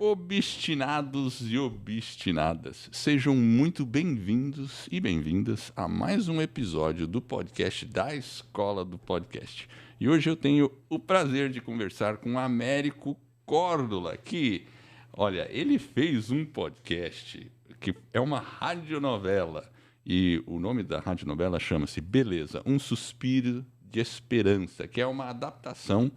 Obstinados e obstinadas, sejam muito bem-vindos e bem-vindas a mais um episódio do podcast da Escola do Podcast. E hoje eu tenho o prazer de conversar com Américo Córdula, que, olha, ele fez um podcast que é uma radionovela. E o nome da radionovela chama-se Beleza, um Suspiro de Esperança, que é uma adaptação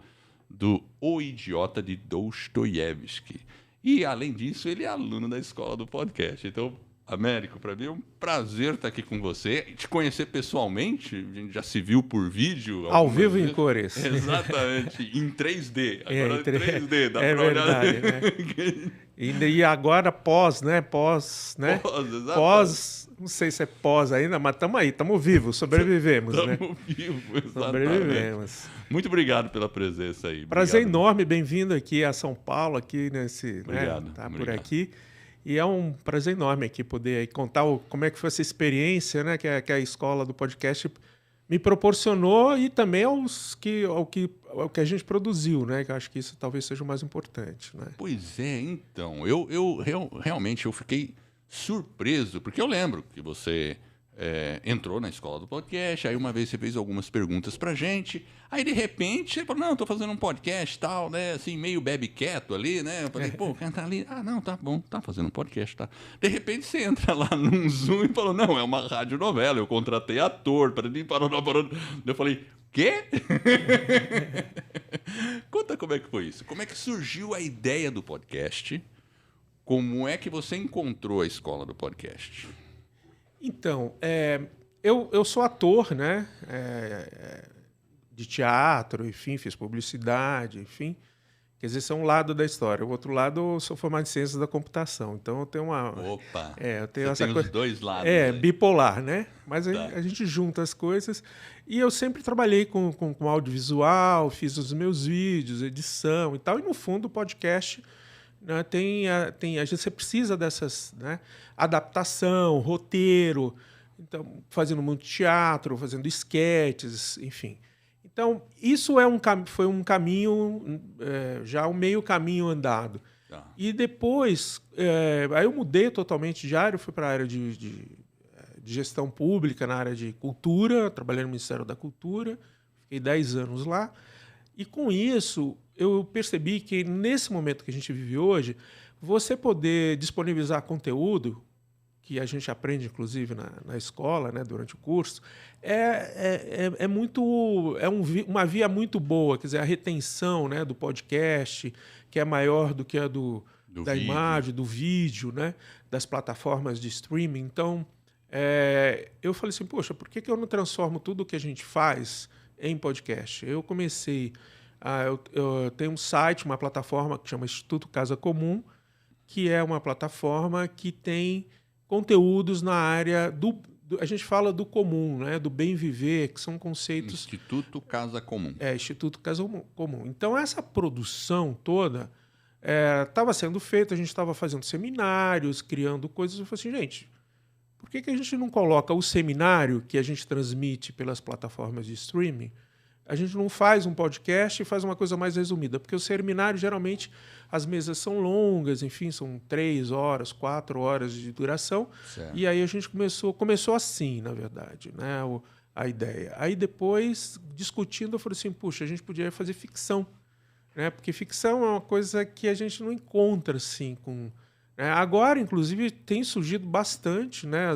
do O Idiota de Dostoiévski. E, além disso, ele é aluno da Escola do Podcast. Então, Américo, para mim é um prazer estar aqui com você. Te conhecer pessoalmente, a gente já se viu por vídeo. Ao vivo vezes. Em cores. Exatamente, em 3D. Agora em 3D, dá pra verdade, olhar. Né? E agora pós, né? Pós, não sei se é pós ainda, mas estamos aí, estamos vivos, sobrevivemos. Estamos vivos, exatamente. Sobrevivemos. Muito obrigado pela presença aí. Prazer obrigado. Enorme, bem-vindo aqui a São Paulo, aqui nesse, obrigado, né? Tá obrigado. Por aqui. E é um prazer enorme aqui poder aí contar como é que foi essa experiência, né? Que a Escola do Podcast me proporcionou e também ao que a gente produziu, né? Que eu acho que isso talvez seja o mais importante, né? Pois é, então, realmente eu fiquei surpreso, porque eu lembro que você entrou na Escola do Podcast, aí uma vez você fez algumas perguntas pra gente, aí de repente você falou, não, tô fazendo um podcast e tal, né, assim, meio bebe quieto ali, né, eu falei, pô, o cara tá ali, não, tá bom, tá fazendo um podcast, tá. De repente você entra lá num Zoom e falou, não, é uma radionovela, eu contratei ator, parou. Eu falei, quê? Conta como é que foi isso, como é que surgiu a ideia do podcast, como é que você encontrou a Escola do Podcast? Então, eu sou ator, né? De teatro, enfim, fiz publicidade, enfim. Quer dizer, esse é um lado da história. O outro lado, eu sou formado em ciências da computação. Então, eu tenho uma... Opa! Eu tenho você essa tem coisa, os dois lados. Bipolar, né? Mas tá. a gente junta as coisas. E eu sempre trabalhei com audiovisual, fiz os meus vídeos, edição e tal. E, no fundo, o podcast... Né, você precisa dessas, né, adaptação, roteiro, então, fazendo muito teatro, fazendo esquetes, enfim. Então, isso foi um caminho, já um meio caminho andado. Tá. E depois, aí eu mudei totalmente de área, fui para a área de gestão pública, na área de cultura, trabalhei no Ministério da Cultura, fiquei 10 anos lá. E com isso, eu percebi que nesse momento que a gente vive hoje, você poder disponibilizar conteúdo, que a gente aprende, inclusive, na escola, né, durante o curso, uma via muito boa. Quer dizer, a retenção, né, do podcast, que é maior do que a da vídeo. Imagem, do vídeo, né, das plataformas de streaming. Então, eu falei assim, poxa, por que eu não transformo tudo o que a gente faz em podcast? Eu comecei... eu tenho um site, uma plataforma que chama Instituto Casa Comum, que é uma plataforma que tem conteúdos na área a gente fala do comum, né? Do bem viver, que são conceitos... Instituto Casa Comum. Instituto Casa Comum. Então, essa produção toda estava sendo feita, a gente estava fazendo seminários, criando coisas. Eu falei assim, gente, por que a gente não coloca o seminário que a gente transmite pelas plataformas de streaming? A gente não faz um podcast e faz uma coisa mais resumida, porque o seminário, geralmente, as mesas são longas, enfim, são 3 horas, 4 horas de duração. Certo. E aí a gente começou assim, na verdade, né, a ideia. Aí depois, discutindo, eu falei assim, puxa, a gente podia fazer ficção, né, porque ficção é uma coisa que a gente não encontra assim com... Agora, inclusive, tem surgido bastante, né,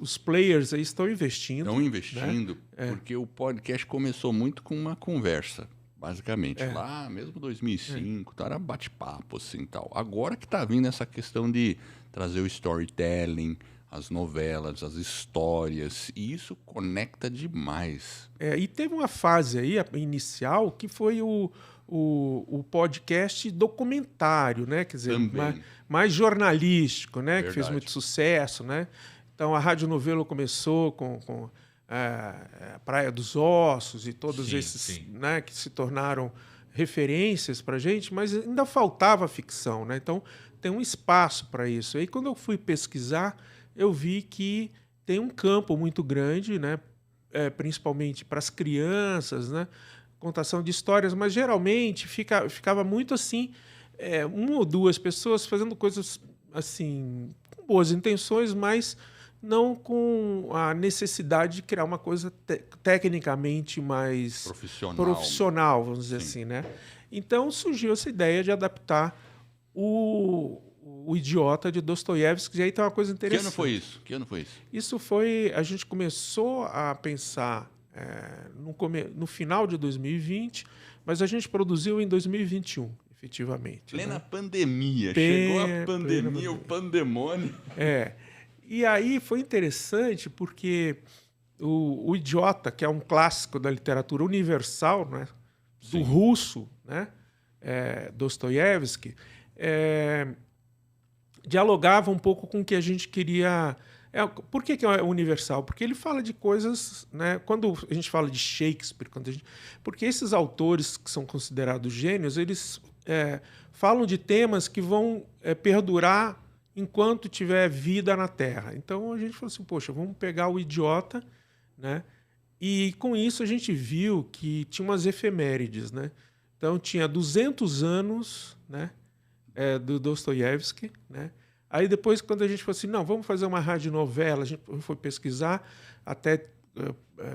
os players aí estão investindo. Estão investindo, né? Porque o podcast começou muito com uma conversa, basicamente. Lá, mesmo 2005, era bate-papo, assim, tal. Agora que está vindo essa questão de trazer o storytelling, as novelas, as histórias, e isso conecta demais. E teve uma fase aí, inicial, que foi o podcast documentário, né? Quer dizer, mais jornalístico, né? Verdade. Que fez muito sucesso, né? Então, a radionovela começou com a Praia dos Ossos e todos esses, né, que se tornaram referências para a gente, mas ainda faltava ficção, né? Então, tem um espaço para isso. Aí, quando eu fui pesquisar, eu vi que tem um campo muito grande, né? Principalmente para as crianças, né? Contação de histórias, mas geralmente ficava muito assim, uma ou duas pessoas fazendo coisas assim, com boas intenções, mas não com a necessidade de criar uma coisa tecnicamente mais profissional, vamos dizer assim, né? Então surgiu essa ideia de adaptar o Idiota de Dostoiévski, e aí tem uma coisa interessante. Que ano foi isso? Isso foi... A gente começou a pensar no final de 2020, mas a gente produziu em 2021, efetivamente. Plena pandemia. Chegou a pandemia, o pandemônio. E aí foi interessante porque o Idiota, que é um clássico da literatura universal, né, do russo, né, Dostoiévski, dialogava um pouco com o que a gente queria... Por que é universal? Porque ele fala de coisas... Né, quando a gente fala de Shakespeare... porque esses autores que são considerados gênios, eles falam de temas que vão perdurar enquanto tiver vida na Terra. Então a gente falou assim, poxa, vamos pegar o Idiota, né? E com isso a gente viu que tinha umas efemérides, né? Então tinha 200 anos, né, do Dostoiévski, né? Aí depois, quando a gente falou assim, não, vamos fazer uma radionovela, a gente foi pesquisar, até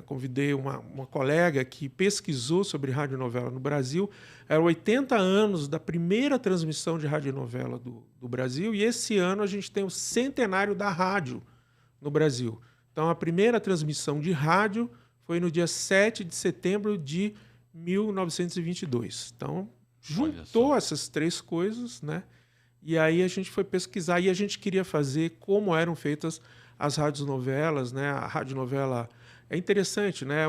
convidei uma colega que pesquisou sobre radionovela no Brasil. Eram 80 anos da primeira transmissão de radionovela do Brasil, e esse ano a gente tem o centenário da rádio no Brasil. Então, a primeira transmissão de rádio foi no dia 7 de setembro de 1922. Então, juntou essas três coisas, né? E aí a gente foi pesquisar, e a gente queria fazer como eram feitas as radionovelas, né? A radionovela é interessante, né?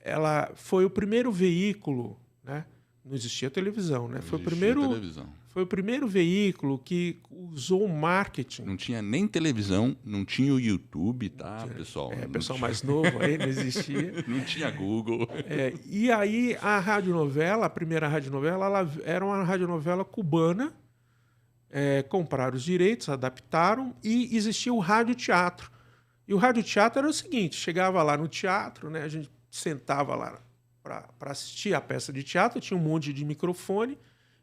Ela foi o primeiro veículo, né? Não existia televisão, né? Foi o primeiro veículo que usou o marketing. Não tinha nem televisão, não tinha o YouTube, tá, pessoal? Pessoal mais novo aí, não existia. Não tinha Google. E aí a radionovela, a primeira radionovela, ela era uma radionovela cubana. Compraram os direitos, adaptaram, e existia o radioteatro. E o radioteatro era o seguinte, chegava lá no teatro, né, a gente sentava lá para assistir a peça de teatro, tinha um monte de microfone,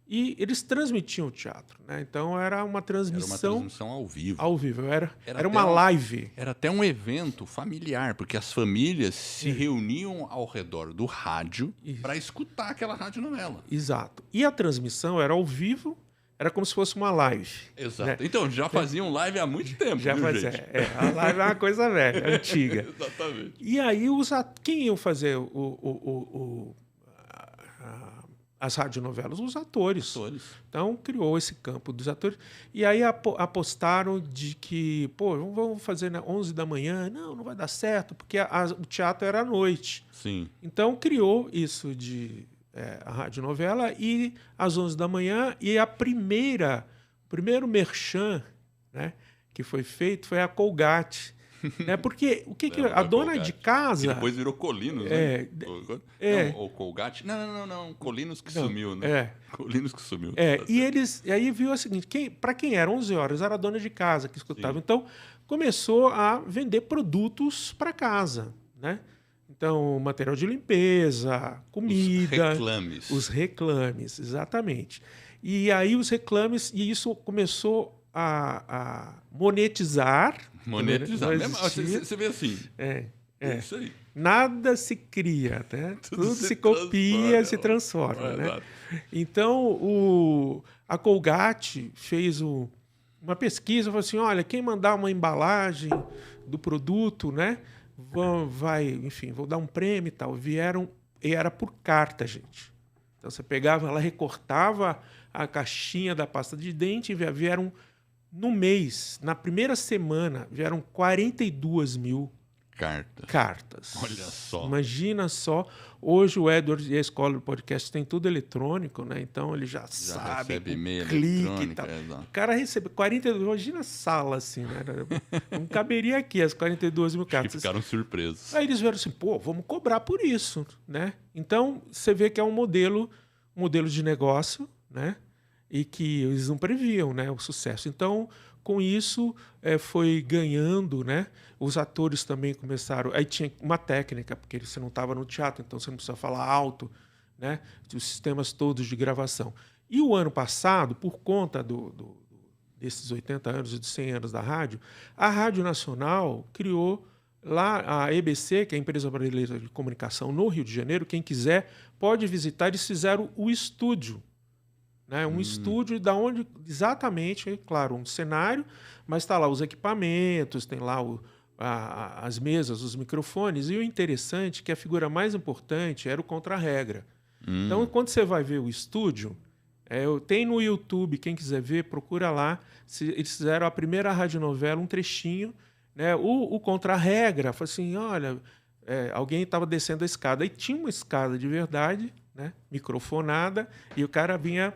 e eles transmitiam o teatro, né? Então era uma transmissão ao vivo. Ao vivo, era uma live. Era até um evento familiar, porque as famílias se reuniam ao redor do rádio para escutar aquela radionovela. Exato. E a transmissão era ao vivo. Era como se fosse uma live. Exato. Né? Então, já faziam live há muito tempo, já fazia. Gente? A live é uma coisa velha, antiga. Exatamente. E aí, quem iam fazer as radionovelas? Os atores. Então, criou esse campo dos atores. E aí apostaram de que, vamos fazer 11 da manhã. Não vai dar certo, porque o teatro era à noite. Sim. Então, criou isso de... a radionovela, e às 11 da manhã, e o primeiro merchan, né, que foi feito foi a Colgate. Né, porque o que a dona Colgate. De casa... Que depois virou Colinos, né? Não, ou Colgate. Não. Colinos que sumiu, né? Colinos que sumiu. E aí viu o seguinte, para quem era 11 horas, era a dona de casa que escutava. Sim. Então, começou a vender produtos para casa, né? Então, material de limpeza, comida... Os reclames, exatamente. E aí os reclames... E isso começou a monetizar. Você vê assim. Isso aí. Nada se cria, né? Tudo se copia, se transforma. Né? Então, a Colgate fez uma pesquisa, falou assim, olha, quem mandar uma embalagem do produto, né? Vou dar um prêmio e tal. Vieram, e era por carta, gente. Então você pegava, ela recortava a caixinha da pasta de dente, e vieram no mês, na primeira semana, vieram 42 mil cartas. Olha só. Imagina só. Hoje o Edward e a escola do podcast tem tudo eletrônico, né? Então ele já sabe, recebe e-mail clique e tal. O cara recebe 42, imagina a sala assim, né? Não caberia aqui as 42 mil cartas. Ficaram surpresos. Aí eles viram assim, vamos cobrar por isso, né? Então você vê que é um modelo de negócio, né? E que eles não previam, né, o sucesso. Então, com isso, foi ganhando, né? Os atores também começaram... Aí tinha uma técnica, porque você não estava no teatro, então você não precisa falar alto, né? Os sistemas todos de gravação. E o ano passado, por conta desses 80 anos e dos 100 anos da rádio, a Rádio Nacional criou lá a EBC, que é a Empresa Brasileira de Comunicação no Rio de Janeiro. Quem quiser pode visitar. Eles fizeram o estúdio, né? Um estúdio da onde exatamente, claro, um cenário, mas está lá os equipamentos, tem lá as mesas, os microfones. E o interessante é que a figura mais importante era o contra-regra. Então, quando você vai ver o estúdio, tem no YouTube, quem quiser ver, procura lá. Eles fizeram a primeira radionovela, um trechinho, né? O contra-regra, foi assim, olha, alguém estava descendo a escada, e tinha uma escada de verdade, né? Microfonada, e o cara vinha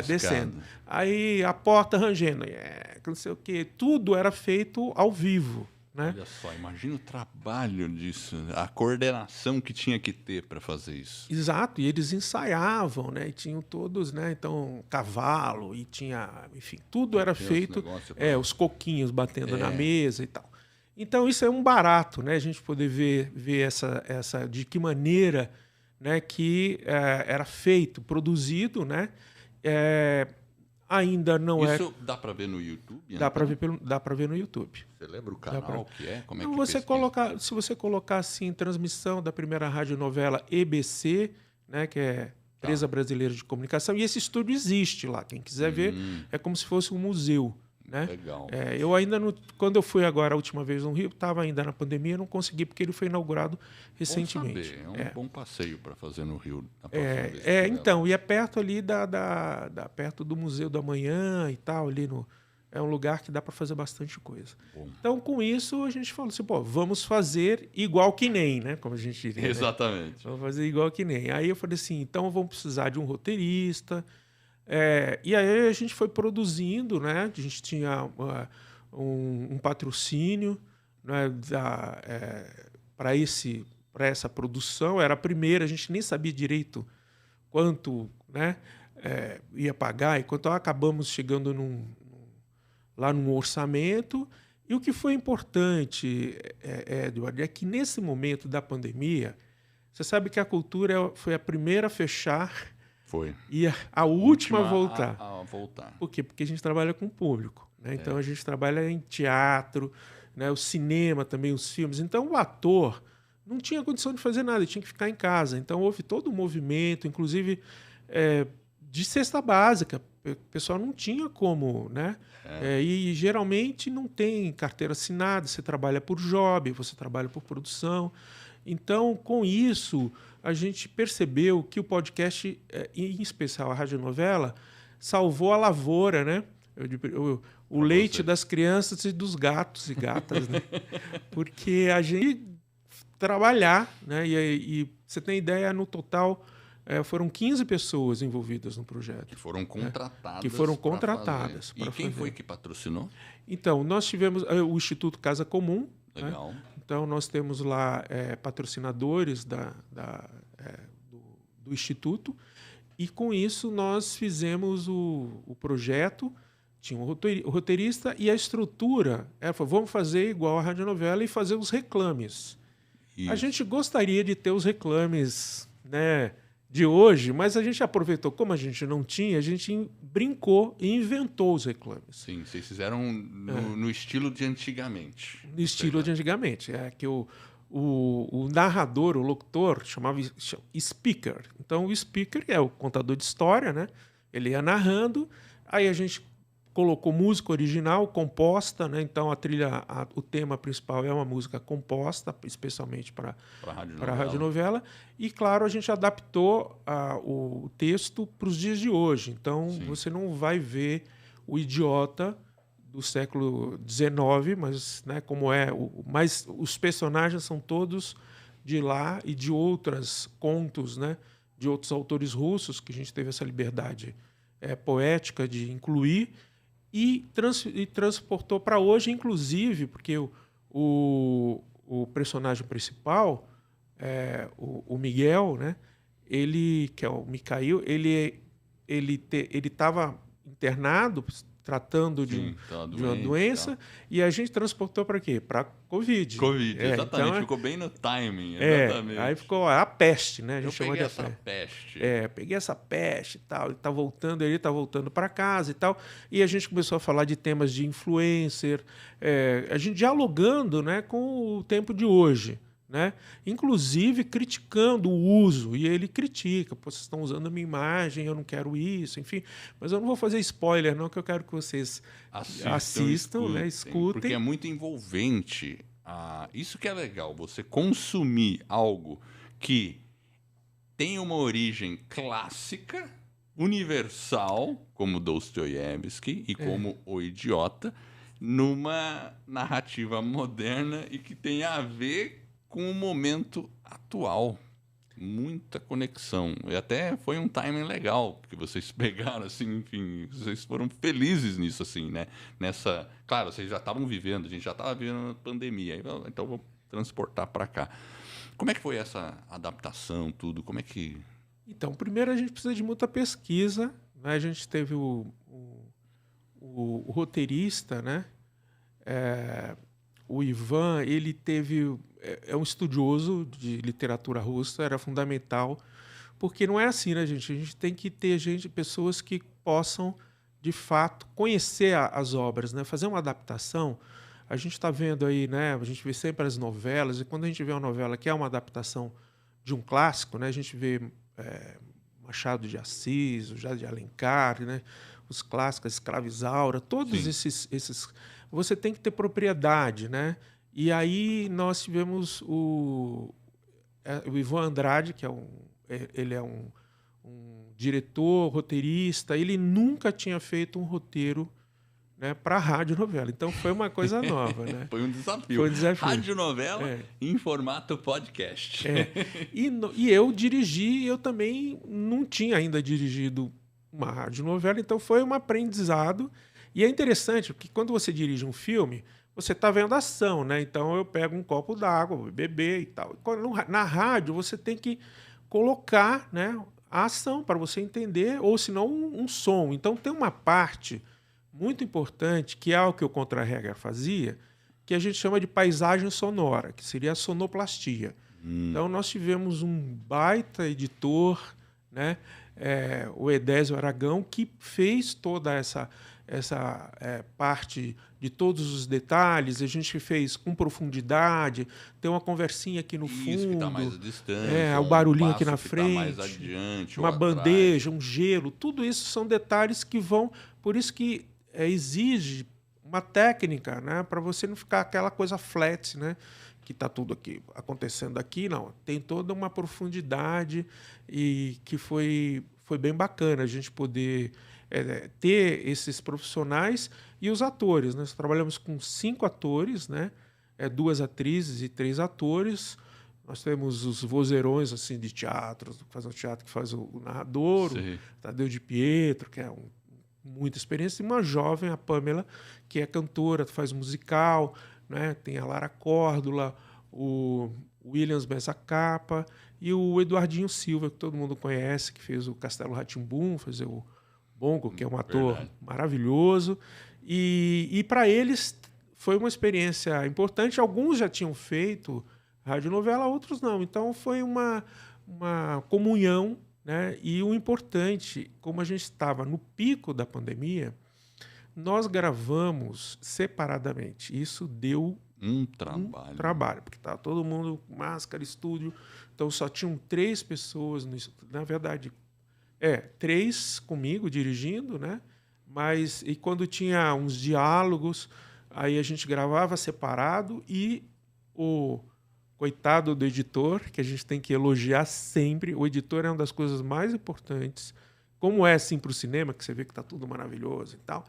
descendo. Aí a porta rangendo, não sei o quê, tudo era feito ao vivo. Né? Olha só, imagina o trabalho disso, a coordenação que tinha que ter para fazer isso. Exato, e eles ensaiavam, né? E tinham todos, né? Então, cavalo, e tinha, enfim, tudo era feito, os coquinhos batendo na mesa e tal. Então, isso é um barato, né? A gente poder ver essa de que maneira, né, que era feito, produzido, né? Ainda não Isso dá para ver no YouTube? Dá para ver no YouTube. Você lembra o canal que é? Como é não, que se você colocar assim, transmissão da primeira radionovela EBC, né, que é Empresa Brasileira de Comunicação, e esse estúdio existe lá. Quem quiser ver, é como se fosse um museu. Né? Legal. Eu ainda não, quando eu fui agora a última vez no Rio, estava ainda na pandemia, não consegui porque ele foi inaugurado recentemente. Bom saber. É um bom passeio para fazer no Rio. Na vez então, e é perto ali perto do Museu da Manhã e tal, ali é um lugar que dá para fazer bastante coisa. Bom. Então, com isso, a gente falou assim, vamos fazer igual que nem, né? Como a gente diria. Exatamente. Né? Vamos fazer igual que nem. Aí eu falei assim, então vamos precisar de um roteirista. E aí a gente foi produzindo, né? A gente tinha um patrocínio, né, para essa produção. Era a primeira, a gente nem sabia direito quanto, né, ia pagar, e quanto acabamos chegando lá num orçamento. E o que foi importante, Eduardo, é que nesse momento da pandemia, você sabe que a cultura foi a primeira a fechar. Foi. E a última a voltar. A voltar. Por quê? Porque a gente trabalha com o público. Né? Então, a gente trabalha em teatro, né? O cinema também, os filmes. Então, o ator não tinha condição de fazer nada, ele tinha que ficar em casa. Então, houve todo um movimento, inclusive de cesta básica. O pessoal não tinha como, né? E geralmente não tem carteira assinada, você trabalha por job, você trabalha por produção. Então, com isso, a gente percebeu que o podcast, em especial a radionovela, salvou a lavoura, né? O leite das crianças e dos gatos e gatas, né? Porque a gente trabalhar, né? E você tem ideia, no total, foram 15 pessoas envolvidas no projeto. Que foram contratadas. Que foram contratadas. E quem foi que patrocinou? Então, nós tivemos o Instituto Casa Comum. Legal. Né? Então, nós temos lá patrocinadores do Instituto, e com isso nós fizemos o projeto, tinha um roteirista, e a estrutura, vamos fazer igual a radionovela e fazer os reclames. Isso. A gente gostaria de ter os reclames, né, de hoje, mas a gente aproveitou, como a gente não tinha, a gente brincou e inventou os reclames. Sim, vocês fizeram no estilo de antigamente. No estilo de antigamente. Que o narrador, o locutor, chamava speaker. Então, o speaker é o contador de história, né? Ele ia narrando, aí a gente colocou música original, composta, né? Então, o tema principal é uma música composta, especialmente para a radionovela. E, claro, a gente adaptou o texto para os dias de hoje. Então, você não vai ver o idiota do século XIX, mas, né, como mas os personagens são todos de lá e de outros contos, né, de outros autores russos, que a gente teve essa liberdade poética de incluir, e transportou para hoje, inclusive, porque o personagem principal, o Miguel, né, que é o Mikhail, ele estava internado, tratando de uma doença, e a gente transportou para quê? Para Covid. Exatamente, então, ficou bem no timing. Exatamente. Aí ficou a peste, né? A gente chamou de essa peste. Peguei essa peste e tal, ele tá voltando para casa e tal, e a gente começou a falar de temas de influencer, a gente dialogando, né, com o tempo de hoje. Né? Inclusive criticando o uso, e ele critica, vocês estão usando a minha imagem, eu não quero isso, enfim, mas eu não vou fazer spoiler não, que eu quero que vocês assistam, né? Escutem. Porque é muito envolvente, isso que é legal, você consumir algo que tem uma origem clássica, universal, como Dostoiévski e como O Idiota, numa narrativa moderna e que tem a ver com o momento atual. Muita conexão. E até foi um timing legal, porque vocês pegaram, assim, enfim, vocês foram felizes nisso, assim, né? Claro, vocês já estavam vivendo, a gente já estava vivendo a pandemia, então vou transportar para cá. Como é que foi essa adaptação, tudo? Como é que... Então, primeiro a gente precisa de muita pesquisa, né? A gente teve o roteirista, né? O Ivan, ele é um estudioso de literatura russa, era fundamental, porque não é assim, né, gente? A gente tem que ter pessoas que possam, de fato, conhecer as obras, né? Fazer uma adaptação. A gente está vendo aí, né? A gente vê sempre as novelas, e quando a gente vê uma novela que é uma adaptação de um clássico, né? A gente vê Machado de Assis, o José de Alencar, né? Os clássicos, Escrava Isaura, todos esses... Você tem que ter propriedade, né? E aí nós tivemos o Ivan Andrade, que ele é um diretor, roteirista. Ele nunca tinha feito um roteiro, né, para radionovela. Então foi uma coisa nova, né? Foi um desafio. Radionovela em formato podcast. E eu dirigi, eu também não tinha ainda dirigido uma radionovela, então foi um aprendizado. E é interessante, porque quando você dirige um filme, você está vendo a ação, né? Então eu pego um copo d'água, vou beber e tal. Na rádio, você tem que colocar, né, a ação para você entender, ou senão um som. Então tem uma parte muito importante, que é o que o Contra-Regra fazia, que a gente chama de paisagem sonora, que seria a sonoplastia. Então nós tivemos um baita editor, né, o Edésio Aragão, que fez toda essa parte de todos os detalhes. A gente fez com profundidade, tem uma conversinha aqui no fundo, que está mais à distância, o barulhinho aqui na frente, tá mais adiante, uma bandeja, um gelo, tudo isso são detalhes que vão... Por isso que exige uma técnica, né, para você não ficar aquela coisa flat, né, que está tudo aqui acontecendo aqui. Não, tem toda uma profundidade, e que foi bem bacana a gente poder ter esses profissionais e os atores. Nós trabalhamos com 5 atores, né? 2 atrizes e 3 atores. Nós temos os vozeirões assim, de teatro, que faz o narrador, o Tadeu de Pietro, que é muita experiência, e uma jovem, a Pamela, que é cantora, faz musical, né? Tem a Lara Córdula, o Williams Mesa-Capa e o Eduardinho Silva, que todo mundo conhece, que fez o Castelo Rá-Tim-Bum, fez o Bongo, que é um ator maravilhoso. E para eles foi uma experiência importante. Alguns já tinham feito radionovela, outros não. Então foi uma comunhão, né? E o importante, como a gente estava no pico da pandemia, nós gravamos separadamente. Isso deu um trabalho, porque estava todo mundo com máscara, estúdio. Então só tinham 3 pessoas no estúdio. Na verdade, 3 comigo dirigindo, né? Mas e quando tinha uns diálogos, aí a gente gravava separado, e o coitado do editor, que a gente tem que elogiar sempre. O editor é uma das coisas mais importantes. Como é assim para o cinema, que você vê que está tudo maravilhoso e tal.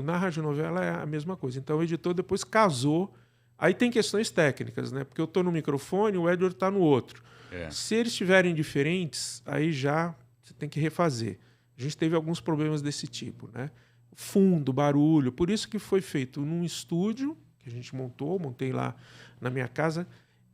Na radionovela é a mesma coisa. Então o editor depois casou. Aí tem questões técnicas, né? Porque eu estou no microfone, o Edward está no outro. Se eles estiverem diferentes, aí já você tem que refazer. A gente teve alguns problemas desse tipo, né? Fundo, barulho. Por isso que foi feito num estúdio que a gente montei lá na minha casa.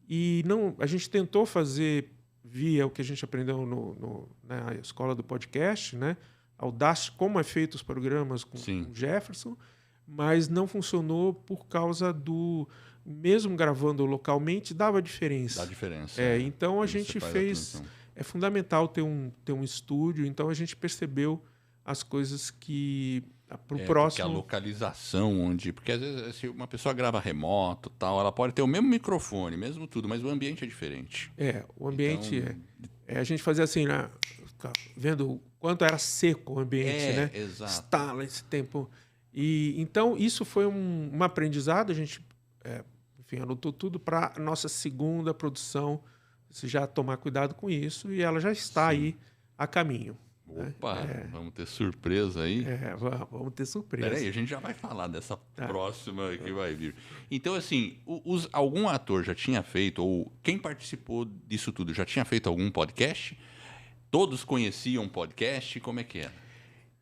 E a gente tentou fazer via o que a gente aprendeu na escola do podcast, né? Audacity, como é feito os programas com o Jefferson, mas não funcionou por causa do... Mesmo gravando localmente, dava diferença. Dá diferença. Então a gente fez... É fundamental ter um estúdio, então a gente percebeu as coisas que... Pro próximo... Porque a localização, porque às vezes se uma pessoa grava remoto, tal, ela pode ter o mesmo microfone, mesmo tudo, mas o ambiente é diferente. O ambiente a gente fazia assim, né? Vendo o quanto era seco o ambiente, né? Exato. Estala esse tempo. E então isso foi um aprendizado. A gente, enfim, anotou tudo para a nossa segunda produção. Você já tomar cuidado com isso e ela já está aí a caminho. Opa, vamos ter surpresa aí? Vamos ter surpresa. Peraí, a gente já vai falar dessa próxima que vai vir. Então, assim, algum ator já tinha feito, ou quem participou disso tudo, já tinha feito algum podcast? Todos conheciam podcast? Como é que era?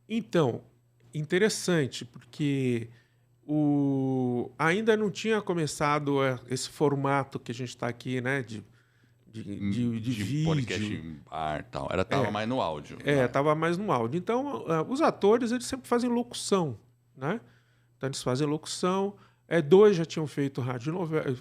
Então, interessante, porque ainda não tinha começado esse formato que a gente está aqui, né, de vídeo. Podcast em bar e tal. Tava mais no áudio. Tava mais no áudio. Então, os atores, eles sempre fazem locução, né? Então, eles fazem locução. 2 já tinham feito radionovela,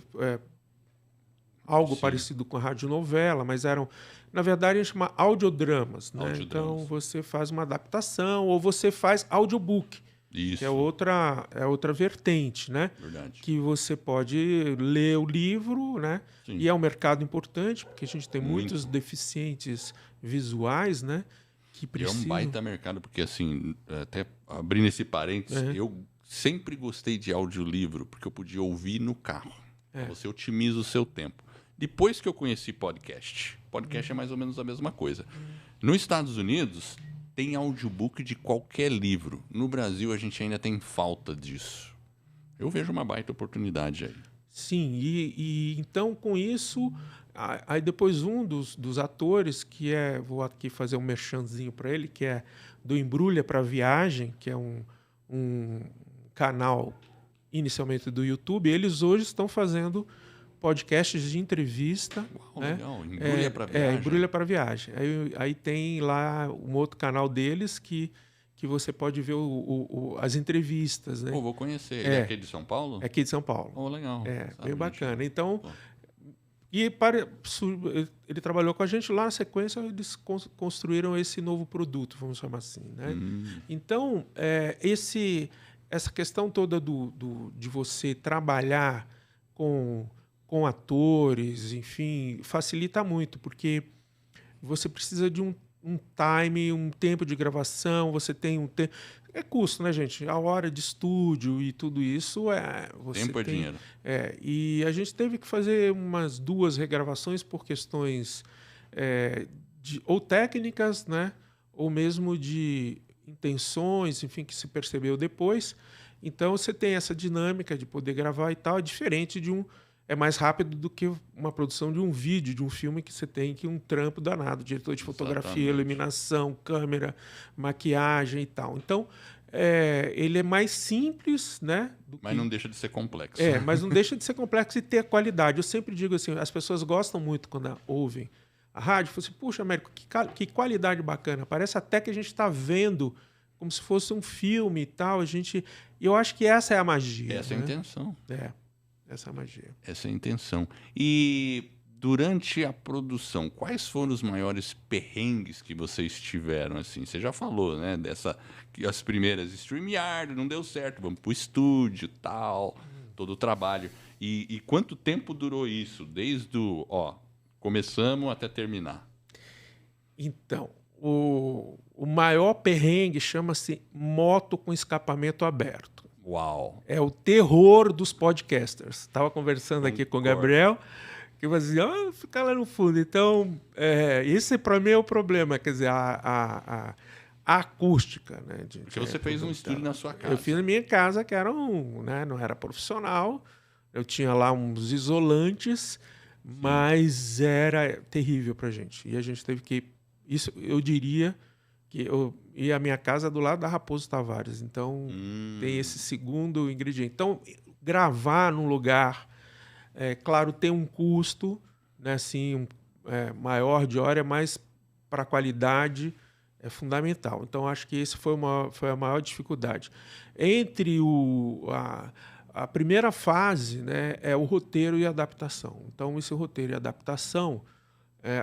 algo parecido com radionovela, mas eram... Na verdade, a gente chama audiodramas, né? Então, você faz uma adaptação ou você faz audiobook. Isso. Que é outra vertente, né? Verdade. Que você pode ler o livro, né? Sim. E é um mercado importante, porque a gente tem muitos deficientes visuais, né? Que precisam... É um baita mercado, porque, assim, até abrindo esse parênteses, eu sempre gostei de audiolivro, porque eu podia ouvir no carro. Você otimiza o seu tempo. Depois que eu conheci podcast é mais ou menos a mesma coisa. Nos Estados Unidos... tem audiobook de qualquer livro. No Brasil, a gente ainda tem falta disso. Eu vejo uma baita oportunidade aí. Sim, e então, com isso, aí depois um dos atores, que vou aqui fazer um merchanzinho para ele, que é do Embrulha para Viagem, que é um canal inicialmente do YouTube, eles hoje estão fazendo podcasts de entrevista. Uau, né? Legal. Embrulha para Viagem. Embrulha para Viagem. Aí tem lá um outro canal deles que você pode ver as entrevistas. Né? Vou conhecer. Ele é aqui de São Paulo? É aqui de São Paulo. Legal. Bem bacana. Então, ele trabalhou com a gente lá na sequência, eles construíram esse novo produto, vamos chamar assim. Né? Então, essa questão toda de você trabalhar com atores, enfim, facilita muito, porque você precisa de um time, um tempo de gravação, você tem um tempo... É custo, né, gente? A hora de estúdio e tudo isso tempo é dinheiro. E a gente teve que fazer umas 2 regravações por questões ou técnicas, né? Ou mesmo de intenções, enfim, que se percebeu depois. Então, você tem essa dinâmica de poder gravar e tal, é diferente de é mais rápido do que uma produção de um vídeo, de um filme, que você tem um trampo danado, diretor de fotografia, iluminação, câmera, maquiagem e tal. Então, ele é mais simples, né? Mas não deixa de ser complexo. Mas não deixa de ser complexo e ter qualidade. Eu sempre digo assim, as pessoas gostam muito quando ouvem a rádio, falam assim, puxa, Américo, que qualidade bacana. Parece até que a gente está vendo como se fosse um filme e tal. E eu acho que essa é a magia. Essa é a intenção. Essa é a magia. Essa é a intenção. E durante a produção, quais foram os maiores perrengues que vocês tiveram? Assim, você já falou, né? Que as primeiras StreamYard não deu certo, vamos para o estúdio, tal, todo o trabalho. E quanto tempo durou isso? Desde começamos até terminar? Então, o maior perrengue chama-se moto com escapamento aberto. Uau! É o terror dos podcasters. Estava conversando aqui com o Gabriel, que vai dizer, ficar lá no fundo. Então, esse para mim é o problema, quer dizer, a acústica. Né, porque você fez um estúdio na sua casa. Eu fiz na minha casa, que era não era profissional. Eu tinha lá uns isolantes, mas era terrível para a gente. E a gente teve que... Isso, eu diria... E a minha casa é do lado da Raposo Tavares. Então, tem esse segundo ingrediente. Então, gravar num lugar, claro, tem um custo, né, assim, maior de hora, mas para a qualidade é fundamental. Então, acho que esse foi a maior dificuldade. Entre a primeira fase, né, é o roteiro e a adaptação. Então, esse roteiro e adaptação,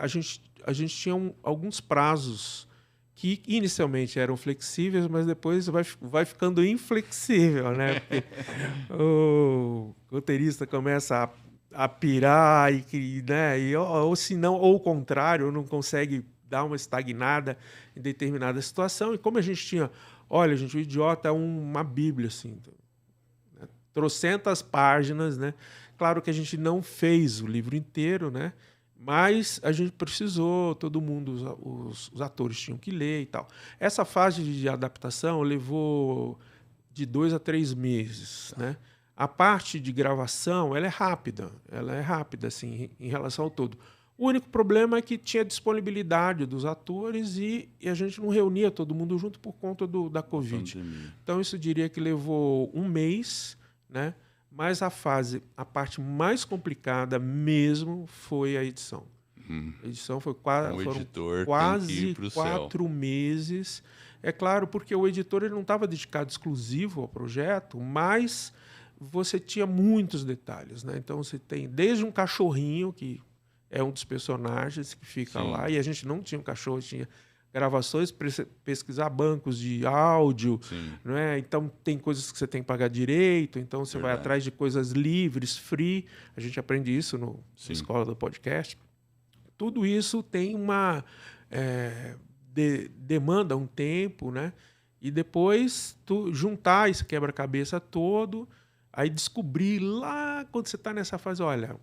a gente tinha alguns prazos que inicialmente eram flexíveis, mas depois vai ficando inflexível, né? Porque o roteirista começa a pirar, né? Ou se não, ou o contrário, não consegue dar uma estagnada em determinada situação. E como a gente tinha... Olha, gente, o Idiota é uma bíblia, assim, né? Trocentas páginas, né? Claro que a gente não fez o livro inteiro, né? Mas a gente precisou, todo mundo, os atores tinham que ler e tal. Essa fase de adaptação levou de 2 a 3 meses, né? A parte de gravação, ela é rápida, assim, em relação ao todo. O único problema é que tinha disponibilidade dos atores e a gente não reunia todo mundo junto por conta da Covid. Então, isso eu diria que levou um mês, né? Mas a parte mais complicada mesmo foi a edição. A edição foram quase 4 meses. É claro, porque o editor ele não estava dedicado exclusivo ao projeto, mas você tinha muitos detalhes, né? Então, você tem desde um cachorrinho, que é um dos personagens que fica lá, e a gente não tinha um cachorro, tinha gravações, pesquisar bancos de áudio, né? Então tem coisas que você tem que pagar direito, então você vai atrás de coisas livres, free. A gente aprende isso na escola do podcast. Tudo isso tem demanda um tempo, né? E depois tu juntar esse quebra-cabeça todo, aí descobrir lá quando você está nessa fase, olha,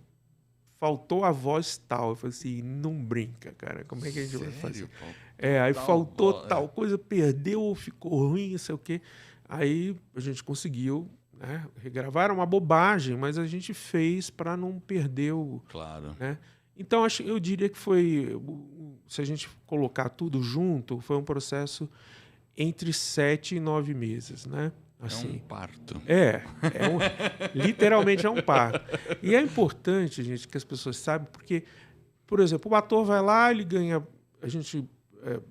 faltou a voz tal. Eu falei assim, não brinca, cara. Como é que a gente vai fazer? Aí faltou tal coisa, perdeu, ficou ruim, não sei o quê. Aí a gente conseguiu, né, regravar. Era uma bobagem, mas a gente fez para não perder o... Claro. Né? Então, eu diria que foi... Se a gente colocar tudo junto, foi um processo entre 7 e 9 meses, né? Assim, é um parto. Literalmente é um parto. E é importante, gente, que as pessoas saibam, porque, por exemplo, o ator vai lá, ele ganha... A gente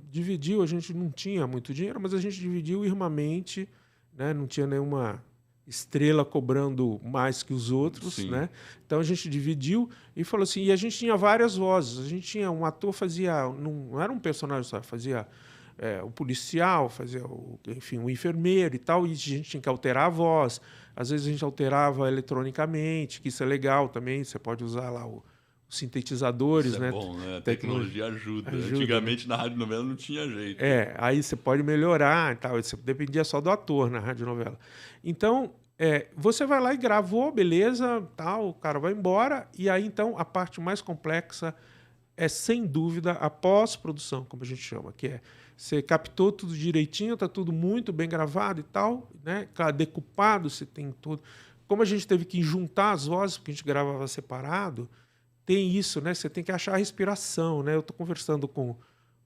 dividiu, a gente não tinha muito dinheiro, mas a gente dividiu irmãmente, né? Não tinha nenhuma estrela cobrando mais que os outros, né? Então a gente dividiu e falou assim, e a gente tinha várias vozes. A gente tinha um ator não era um personagem só, fazia o policial, fazia o enfermeiro e tal, e a gente tinha que alterar a voz. Às vezes a gente alterava eletronicamente, que isso é legal também, você pode usar lá os sintetizadores, isso né? É bom, né? A tecnologia ajuda. Antigamente na radionovela não tinha jeito. Aí você pode melhorar e tal. Isso dependia só do ator na radionovela. Então, você vai lá e gravou, beleza, tal, o cara vai embora, e aí então a parte mais complexa é, sem dúvida, a pós-produção, como a gente chama, que é você captou tudo direitinho, está tudo muito bem gravado e tal, né? Claro, decupado, você tem tudo. Como a gente teve que juntar as vozes, porque a gente gravava separado, tem isso, né? Você tem que achar a respiração, né? Eu estou conversando com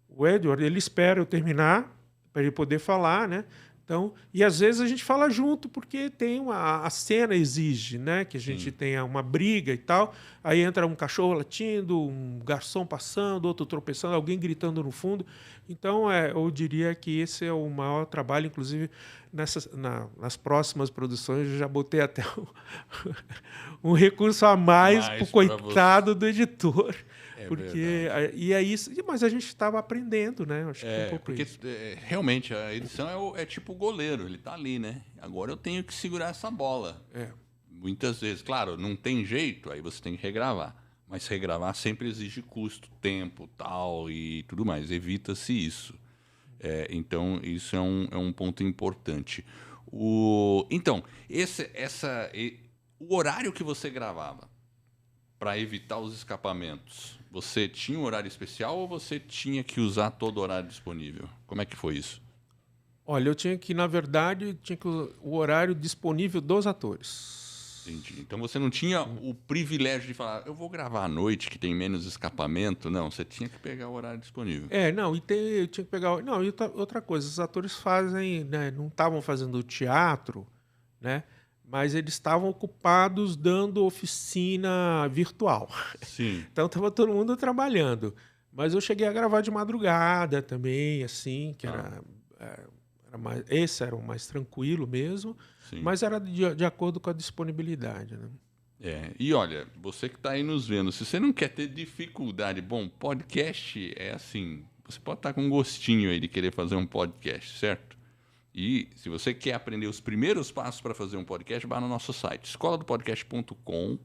o Edward, ele espera eu terminar para ele poder falar, né? Então, e às vezes a gente fala junto porque tem a cena exige, né, que a gente tenha uma briga e tal. Aí entra um cachorro latindo, um garçom passando, outro tropeçando, alguém gritando no fundo. Então, eu diria que esse é o maior trabalho, inclusive nas próximas produções eu já botei até um recurso a mais para o coitado do editor. Porque e é isso, mas a gente estava aprendendo, né? Acho que um pouco porque isso. Realmente a edição é tipo o goleiro, ele tá ali, né? Agora eu tenho que segurar essa bola. Muitas vezes, claro, não tem jeito, aí você tem que regravar. Mas regravar sempre exige custo, tempo, tal e tudo mais. Evita-se isso. Então isso é um ponto importante. Então o horário que você gravava para evitar os escapamentos, você tinha um horário especial ou você tinha que usar todo o horário disponível? Como é que foi isso? Olha, eu tinha que, na verdade, o horário disponível dos atores. Entendi. Então você não tinha o privilégio de falar, eu vou gravar à noite, que tem menos escapamento. Não, você tinha que pegar o horário disponível. Eu tinha que pegar... Não, e outra coisa, os atores fazem, né, não estavam fazendo teatro, né? Mas eles estavam ocupados dando oficina virtual. Sim. Então estava todo mundo trabalhando. Mas eu cheguei a gravar de madrugada também, assim, que esse era o mais tranquilo mesmo, Sim. mas era de acordo com a disponibilidade, né? E olha, você que está aí nos vendo, se você não quer ter dificuldade, bom, podcast é assim, você pode estar com um gostinho aí de querer fazer um podcast, certo? E se você quer aprender os primeiros passos para fazer um podcast, vá no nosso site, escoladopodcast.com,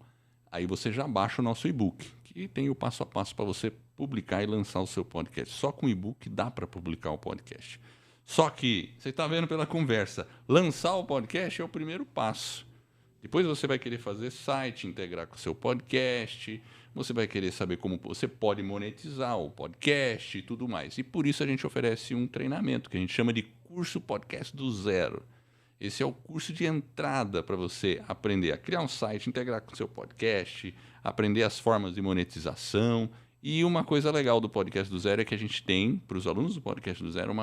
aí você já baixa o nosso e-book, que tem o passo a passo para você publicar e lançar o seu podcast. Só com e-book dá para publicar o podcast. Só que, você está vendo pela conversa, lançar o podcast é o primeiro passo. Depois você vai querer fazer site, integrar com o seu podcast, você vai querer saber como você pode monetizar o podcast e tudo mais. E por isso a gente oferece um treinamento que a gente chama de Curso Podcast do Zero. Esse é o curso de entrada para você aprender a criar um site, integrar com o seu podcast, aprender as formas de monetização. E uma coisa legal do Podcast do Zero é que a gente tem, para os alunos do Podcast do Zero,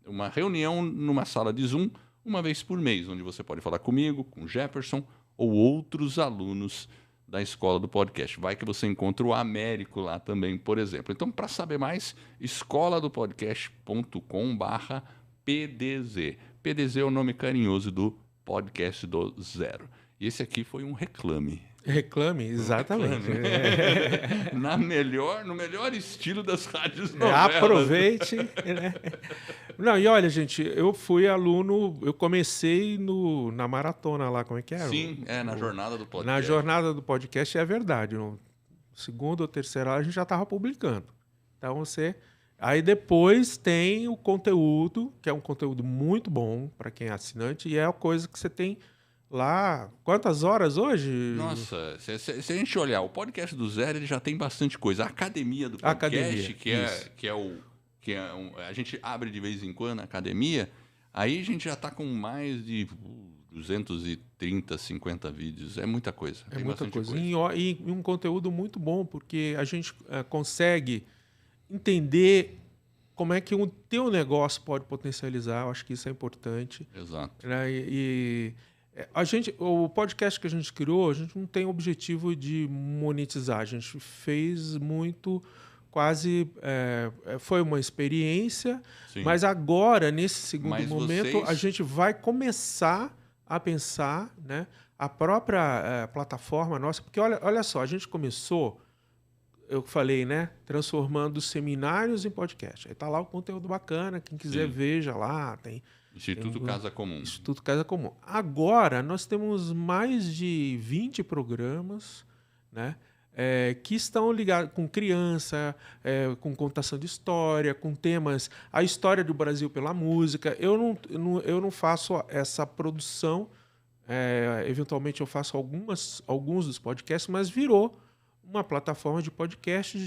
uma reunião numa sala de Zoom, uma vez por mês, onde você pode falar comigo, com o Jefferson ou outros alunos da escola do podcast. Vai que você encontra o Américo lá também, por exemplo. Então, para saber mais, escoladopodcast.com/PDZ. PDZ é o nome carinhoso do Podcast do Zero. E esse aqui foi um reclame. Reclame, exatamente. No melhor estilo das rádios novelas. Aproveite. Né? Não, e olha, gente, eu fui aluno, eu comecei na maratona lá, como é que era? Sim, na jornada do podcast. Na jornada do podcast, é verdade. No segundo ou terceiro a gente já estava publicando. Então você... Aí depois tem o conteúdo, que é um conteúdo muito bom para quem é assinante, e é a coisa que você tem... Lá, quantas horas hoje? Nossa, se a gente olhar, o podcast do Zero ele já tem bastante coisa. A academia do podcast, a gente abre de vez em quando a academia, aí a gente já está com mais de 230, 50 vídeos. É muita coisa. É muita coisa. E um conteúdo muito bom, porque a gente consegue entender como é que o teu negócio pode potencializar. Eu acho que isso é importante. Exato. O podcast que a gente criou, a gente não tem objetivo de monetizar. A gente fez muito, foi uma experiência, Sim. Mas agora, nesse segundo momento, a gente vai começar a pensar, né, a própria plataforma nossa, porque olha só, a gente começou, eu falei, né, transformando seminários em podcast. Aí está lá o conteúdo bacana, quem quiser veja lá, tem... Instituto Casa Comum. Instituto Casa Comum. Agora, nós temos mais de 20 programas, né, que estão ligados com criança, com contação de história, com temas... A história do Brasil pela música. Eu não faço essa produção. Eventualmente, eu faço alguns dos podcasts, mas virou uma plataforma de podcasts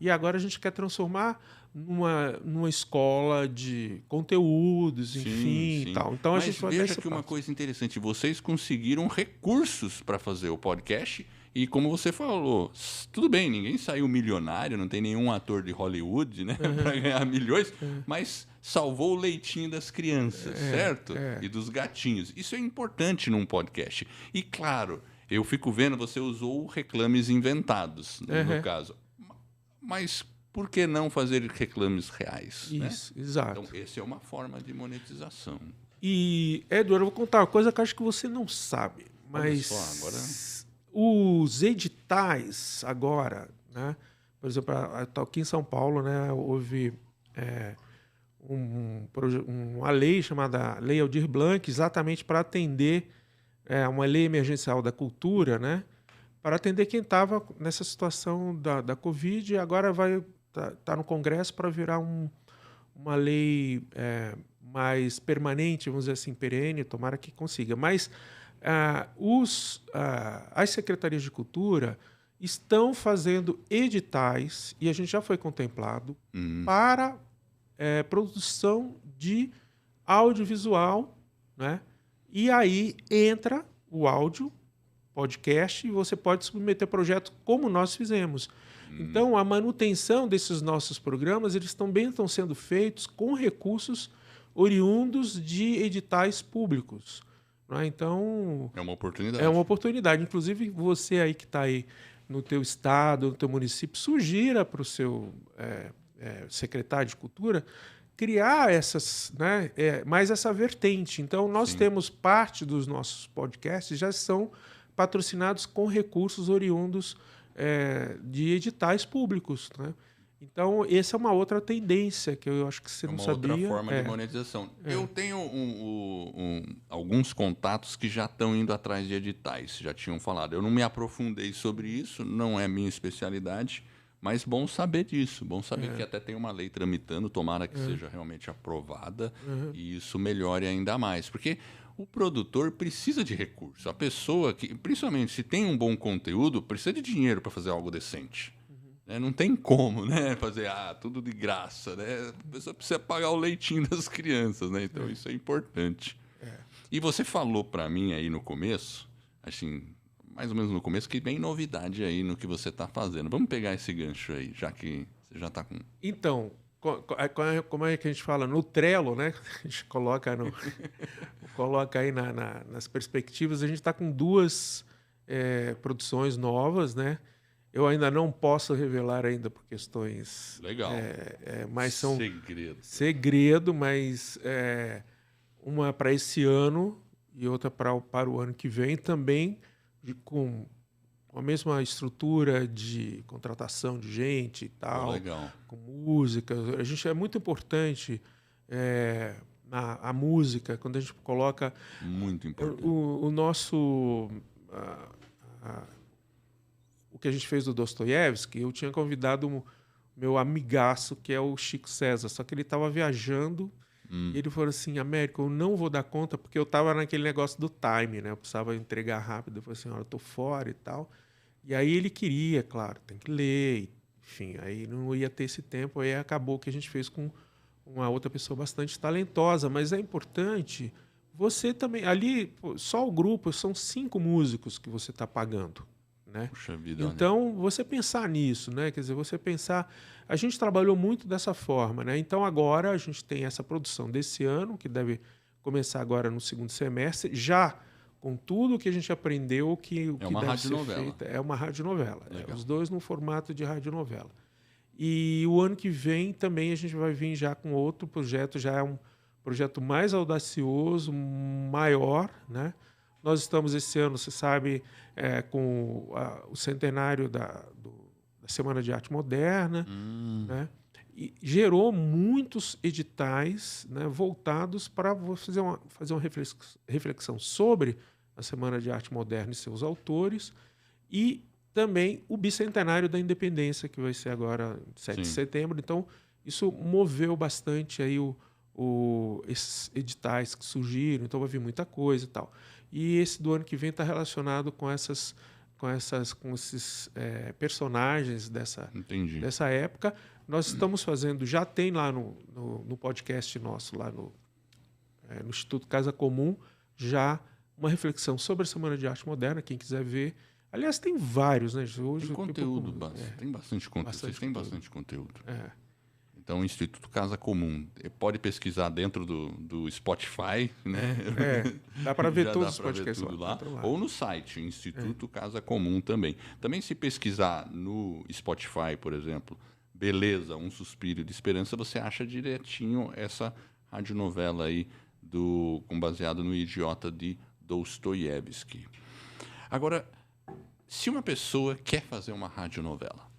e agora a gente quer transformar numa escola de conteúdos, enfim, sim. Tal. Então, mas a gente vai veja que uma coisa interessante, vocês conseguiram recursos para fazer o podcast e como você falou, tudo bem, ninguém saiu milionário, não tem nenhum ator de Hollywood, né, para ganhar milhões, mas salvou o leitinho das crianças, certo? E dos gatinhos. Isso é importante num podcast. E claro, eu fico vendo, você usou reclames inventados, no caso. Mas por que não fazer reclames reais? Isso, né? Exato. Então, essa é uma forma de monetização. E, Eduardo, eu vou contar uma coisa que eu acho que você não sabe. Mas os editais agora, né? Por exemplo, aqui em São Paulo, né, houve uma lei chamada Lei Aldir Blanc, exatamente para atender uma lei emergencial da cultura, né? Para atender quem estava nessa situação da Covid, e agora vai tá no Congresso para virar uma lei mais permanente, vamos dizer assim, perene, tomara que consiga. Mas as secretarias de cultura estão fazendo editais, e a gente já foi contemplado, para produção de audiovisual, né? E aí entra o áudio, podcast, e você pode submeter projetos como nós fizemos. Então, a manutenção desses nossos programas, eles também estão sendo feitos com recursos oriundos de editais públicos. Né? Então, é uma oportunidade. É uma oportunidade. Inclusive, você aí que está aí no teu estado, no teu município, sugira para o seu secretário de Cultura criar mais essa vertente. Então, nós temos parte dos nossos podcasts já são patrocinados com recursos oriundos de editais públicos, né? Então, essa é uma outra tendência que eu acho que você não sabia. É uma outra forma de monetização. Eu tenho alguns contatos que já estão indo atrás de editais, já tinham falado. Eu não me aprofundei sobre isso, não é minha especialidade, mas bom saber disso. Bom saber que até tem uma lei tramitando, tomara que seja realmente aprovada e isso melhore ainda mais. Porque o produtor precisa de recurso. A pessoa que, principalmente se tem um bom conteúdo, precisa de dinheiro para fazer algo decente. Não tem como, né, fazer tudo de graça, né? A pessoa precisa pagar o leitinho das crianças, né? Então isso é importante. E você falou para mim aí no começo, assim, mais ou menos no começo, que vem novidade aí no que você está fazendo. Vamos pegar esse gancho aí, já que você já está com... Então, como é que a gente fala? No Trello, né? A gente coloca, coloca aí nas perspectivas, a gente está com 2 produções novas, né? Eu ainda não posso revelar ainda por questões... Legal. Mas são... Segredo, mas uma para esse ano e outra para o ano que vem, também com a mesma estrutura de contratação de gente e tal, legal. Com música. A gente é muito importante a música, quando a gente coloca... Muito importante. O nosso... O que a gente fez do Dostoiévski, eu tinha convidado o meu amigaço, que é o Chico César, só que ele estava viajando e ele falou assim, Américo, eu não vou dar conta, porque eu estava naquele negócio do time, né? Eu precisava entregar rápido, eu falei assim, eu estou fora e tal. E aí ele queria, claro, tem que ler, enfim, aí não ia ter esse tempo, aí acabou que a gente fez com uma outra pessoa bastante talentosa, mas é importante você também, ali, só o grupo, são 5 músicos que você está pagando. Né? Puxa vida, então, você pensar nisso, né? Quer dizer, você pensar... A gente trabalhou muito dessa forma, né? Então, agora a gente tem essa produção desse ano, que deve começar agora no segundo semestre, já com tudo que a gente aprendeu que uma deve ser feito. É uma radionovela. Os 2 no formato de radionovela. E o ano que vem também a gente vai vir já com outro projeto, já é um projeto mais audacioso, maior, né? Nós estamos esse ano, você sabe, com o centenário da Semana de Arte Moderna, né? E gerou muitos editais, né, voltados para fazer uma reflexão sobre a Semana de Arte Moderna e seus autores, e também o bicentenário da Independência, que vai ser agora 7 de setembro. Então, isso moveu bastante aí esses editais que surgiram, então vai vir muita coisa e tal. E esse do ano que vem está relacionado com esses personagens dessa época. Nós estamos fazendo, já tem lá no podcast nosso, lá no Instituto Casa Comum, já uma reflexão sobre a Semana de Arte Moderna, quem quiser ver. Aliás, tem vários, né? Hoje, tem conteúdo, tem bastante conteúdo. Vocês têm bastante conteúdo. Então, o Instituto Casa Comum, pode pesquisar dentro do Spotify, né? Dá para ver todos os podcasts lá. Ou no site, Instituto Casa Comum também. Também, se pesquisar no Spotify, por exemplo, Beleza, Um Suspiro de Esperança, você acha direitinho essa radionovela aí baseado no Idiota de Dostoiévski. Agora, se uma pessoa quer fazer uma radionovela,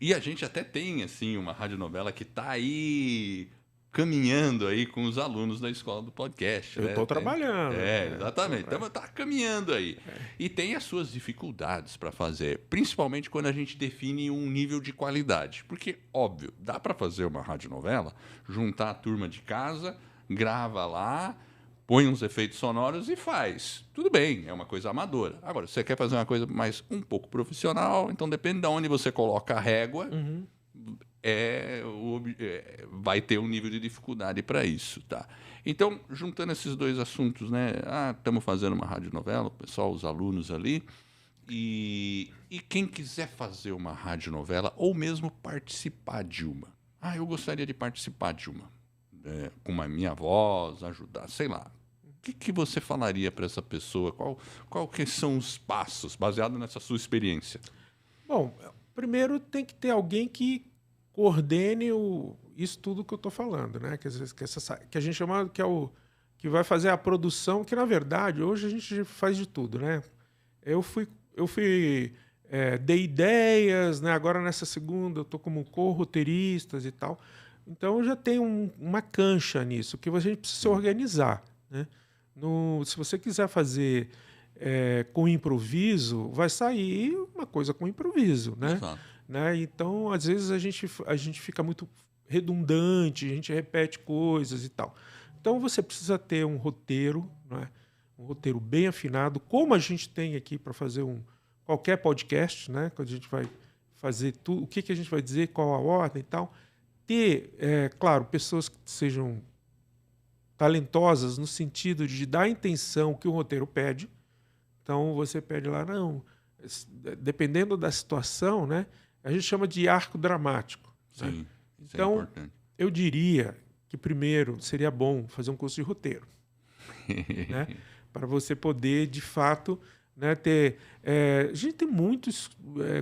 e a gente até tem, assim, uma radionovela que está aí caminhando aí com os alunos da escola do podcast. Eu estou trabalhando. Exatamente. Então, está caminhando aí. E tem as suas dificuldades para fazer, principalmente quando a gente define um nível de qualidade. Porque, óbvio, dá para fazer uma radionovela, juntar a turma de casa, grava lá, põe uns efeitos sonoros e faz. Tudo bem, é uma coisa amadora. Agora, se você quer fazer uma coisa mais um pouco profissional, então depende de onde você coloca a régua, vai ter um nível de dificuldade para isso. Tá? Então, juntando esses 2 assuntos, né? Estamos fazendo uma radionovela, o pessoal, os alunos ali, e quem quiser fazer uma radionovela, ou mesmo participar de uma. Eu gostaria de participar de uma. Com a minha voz, ajudar, sei lá. O que você falaria para essa pessoa? Qual que são os passos, baseado nessa sua experiência? Bom, primeiro tem que ter alguém que coordene isso tudo que eu estou falando, né? Que a gente chama que vai fazer a produção, que na verdade hoje a gente faz de tudo, né? Eu fui dei ideias, né? Agora nessa segunda eu estou como co-roteiristas e tal. Então eu já tenho uma cancha nisso, que a gente precisa se organizar, né? Se você quiser fazer com improviso, vai sair uma coisa com improviso, né? Exato. Né? Então, às vezes, a gente fica muito redundante, a gente repete coisas e tal. Então, você precisa ter um roteiro, né? Um roteiro bem afinado, como a gente tem aqui para fazer qualquer podcast, né? Quando a gente vai fazer tudo, o que a gente vai dizer, qual a ordem e tal. Ter, claro, pessoas que sejam talentosas no sentido de dar a intenção que o roteiro pede. Então, você pede lá, não, dependendo da situação, né? A gente chama de arco dramático. Sim, né? isso Então, é importante. eu diria que primeiro seria bom fazer um curso de roteiro. Né? Para você poder, de fato, né, ter... a gente tem muitos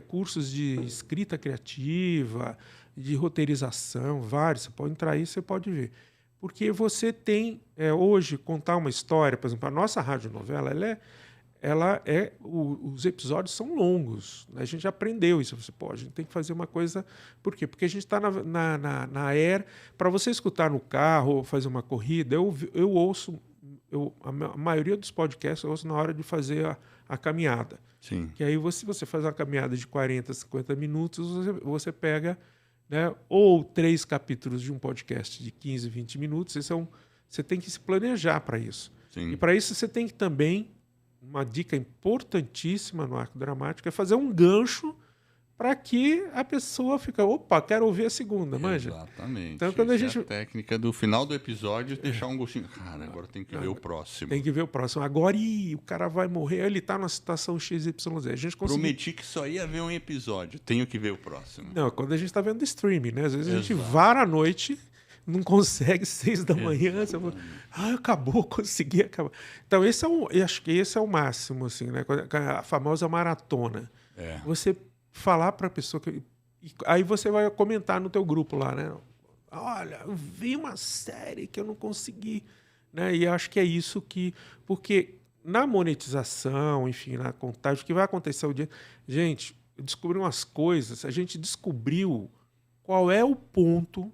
cursos de escrita criativa, de roteirização, vários. Você pode entrar aí, você pode ver. Porque você tem, hoje, contar uma história, por exemplo, a nossa radionovela, os episódios são longos. Né? A gente aprendeu isso. Você pode, a gente tem que fazer uma coisa. Por quê? Porque a gente está na era. Para você escutar no carro ou fazer uma corrida, eu ouço. A maioria dos podcasts eu ouço na hora de fazer a caminhada. Sim. Que aí, se você faz uma caminhada de 40, 50 minutos, você pega, né, ou 3 capítulos de um podcast de 15, 20 minutos. Você tem que se planejar para isso. Sim. E para isso você tem que também. Uma dica importantíssima no arco dramático é fazer um gancho para que a pessoa fique, opa, quero ouvir a segunda, manja? Exatamente. Então, quando a gente... é a técnica do final do episódio, deixar um gostinho. Cara, agora tem que ver o próximo. Tem que ver o próximo. Agora, o cara vai morrer, ele está na situação XYZ. A gente Prometi que só ia ver um episódio, tenho que ver o próximo. Não, quando a gente está vendo streaming, né? Às vezes a gente vara à noite... Não consegue 6 da manhã, você fala, acabou, consegui acabar. Então, eu acho que esse é o máximo, assim, né? A famosa maratona. Você falar para a pessoa aí você vai comentar no teu grupo lá, né? Olha, eu vi uma série que eu não consegui, né? E eu acho que é isso porque na monetização, enfim, na contagem, o que vai acontecer o dia, gente, descobri umas coisas, a gente descobriu qual é o ponto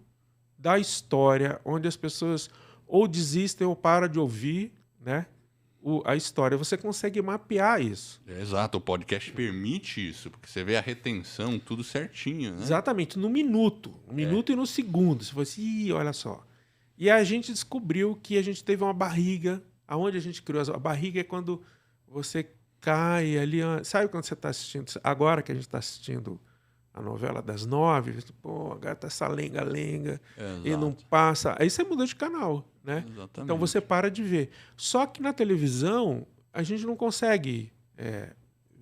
da história onde as pessoas ou desistem ou param de ouvir, né, a história. Você consegue mapear isso. Exato, o podcast permite isso, porque você vê a retenção, tudo certinho. Né? Exatamente, no minuto. No minuto e no segundo. Você fala assim, olha só. E a gente descobriu que a gente teve uma barriga. Aonde a gente criou a barriga é quando você cai ali. Sabe quando você está assistindo? Agora que a gente está assistindo a novela das 9, pô, agora tá essa lenga-lenga e não passa. Aí você muda de canal, né? Exatamente. Então você para de ver. Só que na televisão a gente não consegue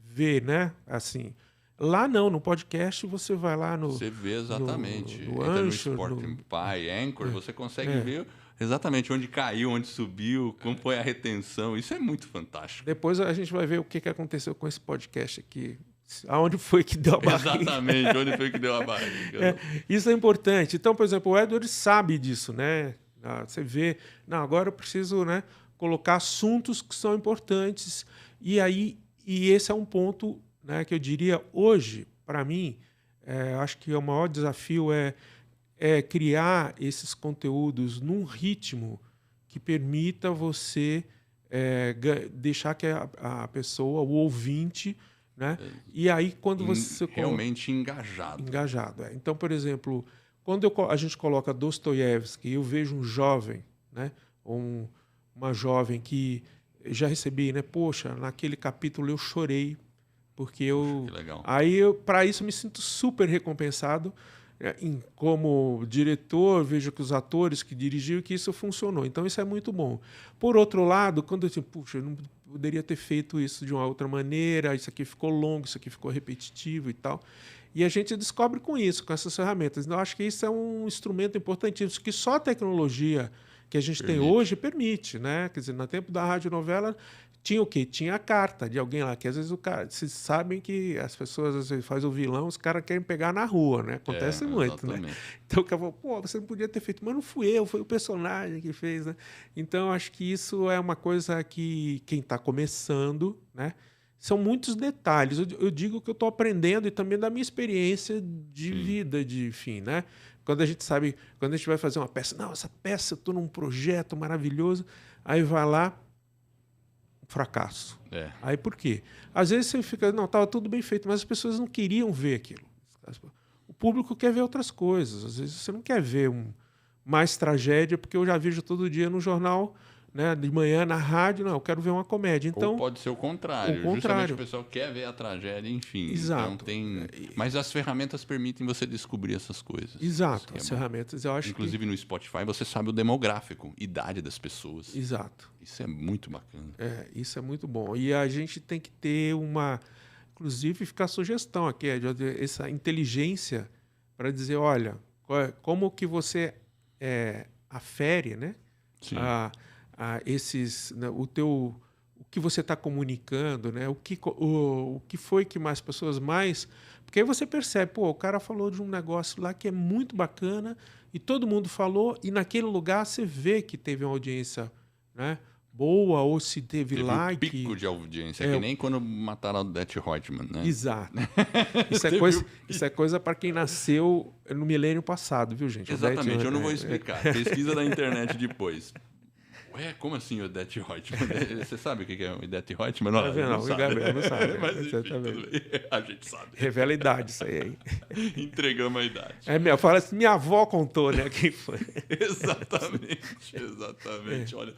ver, né? Assim, lá não, no podcast você vai lá no... Você vê exatamente. No Entra Anchor, no Spotify, Anchor, você consegue ver exatamente onde caiu, onde subiu, como foi a retenção. Isso é muito fantástico. Depois a gente vai ver o que aconteceu com esse podcast aqui. Aonde foi que deu a barriga? Exatamente, onde foi que deu a barriga. Isso é importante. Então, por exemplo, o Edward sabe disso, né? Você vê, não, agora eu preciso, né, colocar assuntos que são importantes. E esse é um ponto, né, que eu diria hoje, para mim, acho que o maior desafio é criar esses conteúdos num ritmo que permita você deixar que a pessoa, o ouvinte... Né? E aí, quando você... Realmente engajado. Engajado, Então, por exemplo, quando a gente coloca Dostoiévski e eu vejo um jovem, né? Ou uma jovem que já recebi, né? Poxa, naquele capítulo eu chorei, porque eu... Que legal. Aí, para isso, eu me sinto super recompensado. Como diretor, vejo que os atores que dirigiram, que isso funcionou. Então, isso é muito bom. Por outro lado, quando eu digo, puxa, eu não poderia ter feito isso de uma outra maneira, isso aqui ficou longo, isso aqui ficou repetitivo e tal. E a gente descobre com isso, com essas ferramentas. Então, eu acho que isso é um instrumento importantíssimo, que só a tecnologia que a gente tem hoje permite, né? Quer dizer, no tempo da radionovela, tinha o quê? Tinha a carta de alguém lá, que às vezes vocês sabem que as pessoas às vezes fazem o vilão, os caras querem pegar na rua, né? Acontece muito, exatamente. né? Então o cara falou, pô, você não podia ter feito, mas não fui eu, foi o personagem que fez, né? Então acho que isso é uma coisa que quem está começando, né? São muitos detalhes. Eu digo que eu estou aprendendo e também da minha experiência de vida, enfim, né? Quando a gente sabe, quando a gente vai fazer uma peça, não, essa peça eu estou num projeto maravilhoso, aí vai lá, fracasso. Aí por quê? Às vezes você fica, não, estava tudo bem feito, mas as pessoas não queriam ver aquilo. O público quer ver outras coisas. Às vezes você não quer ver mais tragédia, porque eu já vejo todo dia no jornal, né, de manhã na rádio, não, eu quero ver uma comédia. Então, ou pode ser o contrário. Justamente o pessoal quer ver a tragédia, enfim. Exato. Então mas as ferramentas permitem você descobrir essas coisas. Exato. As ferramentas, eu acho inclusive no Spotify você sabe o demográfico, idade das pessoas. Exato. Isso é muito bacana. Isso é muito bom. E a gente tem que ter inclusive ficar sugestão aqui, essa inteligência para dizer, olha, como que você afere, né? Sim. Né, o que você está comunicando, né? O que foi que mais pessoas mais... Porque aí você percebe, pô, o cara falou de um negócio lá que é muito bacana e todo mundo falou e naquele lugar você vê que teve uma audiência, né, boa ou se teve like. Um pico de audiência, que nem quando mataram o Odete Roitman, né? Exato. Isso é coisa para quem nasceu no milênio passado, viu, gente? Exatamente, eu não vou explicar. Pesquisa na internet depois. Ué, como assim Odete Roitman? Você sabe o que é o Odete Roitman? Não, não sabe. Não sabe. Mas enfim, a gente sabe. Revela a idade isso aí. Entregamos a idade. Fala assim, minha avó contou, né? Quem foi? Exatamente. Olha,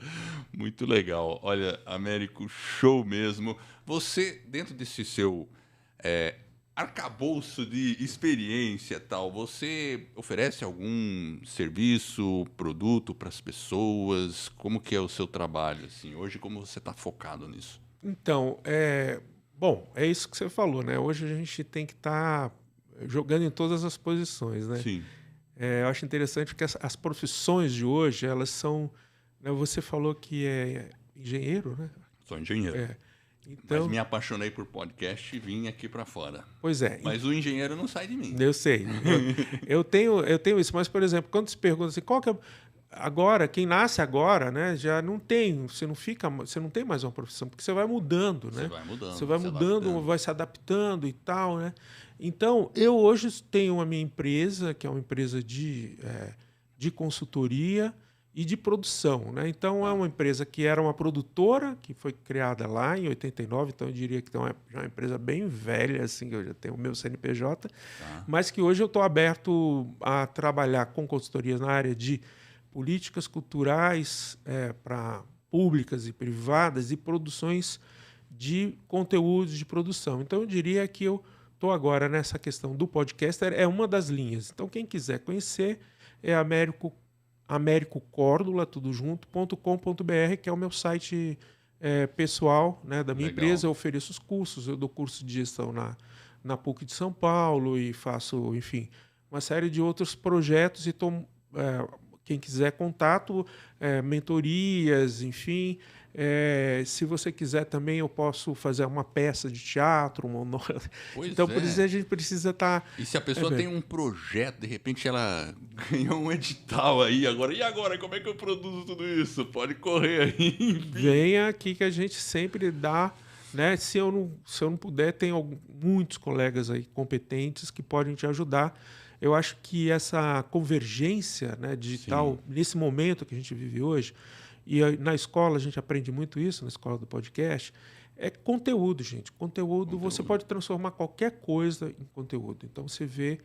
muito legal. Olha, Américo, show mesmo. Você, dentro desse seu arcabouço de experiência tal, você oferece algum serviço, produto para as pessoas? Como que é o seu trabalho assim? Hoje, como você está focado nisso? Então, bom, é isso que você falou, né? Hoje a gente tem que estar jogando em todas as posições, né? Sim. Eu acho interessante que as profissões de hoje, elas são... Né, você falou que é engenheiro, né? Sou engenheiro. Então, mas me apaixonei por podcast e vim aqui para fora. Pois é. Mas o engenheiro não sai de mim. Eu sei. Eu tenho isso. Mas, por exemplo, quando se pergunta assim, qual que é... Agora, quem nasce agora, né, já não tem... Você não tem mais uma profissão, porque você vai mudando, né? Você vai mudando, vai se adaptando e tal, né? Então, eu hoje tenho a minha empresa, que é uma empresa de consultoria e de produção, né? Então, é uma empresa que era uma produtora, que foi criada lá em 89, então eu diria que já é uma empresa bem velha, assim, que eu já tenho o meu CNPJ, mas que hoje eu estou aberto a trabalhar com consultorias na área de políticas culturais para públicas e privadas e produções de conteúdos de produção. Então, eu diria que eu estou agora nessa questão do podcaster, é uma das linhas. Então, quem quiser conhecer é americocordula, tudo junto.com.br, que é o meu site pessoal, né, da minha empresa. Eu ofereço os cursos, eu dou curso de gestão na PUC de São Paulo e faço, enfim, uma série de outros projetos. E quem quiser contato, mentorias, enfim. Se você quiser também, eu posso fazer uma peça de teatro, então, por isso a gente precisa estar... E se a pessoa tem um projeto, de repente ela ganhou um edital aí, e agora, como é que eu produzo tudo isso? Pode correr aí. Venha aqui que a gente sempre dá, né? Se eu não puder, tem muitos colegas aí competentes que podem te ajudar. Eu acho que essa convergência, né, digital, nesse momento que a gente vive hoje, e na escola a gente aprende muito isso, na escola do podcast, é conteúdo, gente. Conteúdo, você pode transformar qualquer coisa em conteúdo. Então, você vê,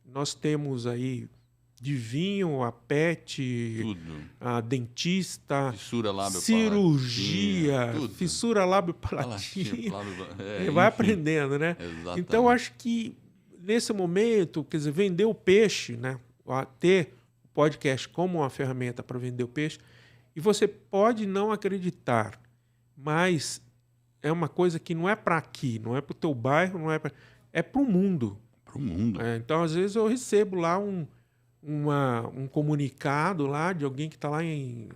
nós temos aí de vinho, a pet, a dentista, cirurgia, fissura lábio-palatina. Vai aprendendo, né? Exatamente. Então, acho que nesse momento, quer dizer, vender o peixe, né? Ter o podcast como uma ferramenta para vender o peixe, e você pode não acreditar, mas é uma coisa que não é para aqui, não é para o teu bairro, é para o mundo. Para o mundo. Então, às vezes, eu recebo lá um comunicado lá de alguém que está lá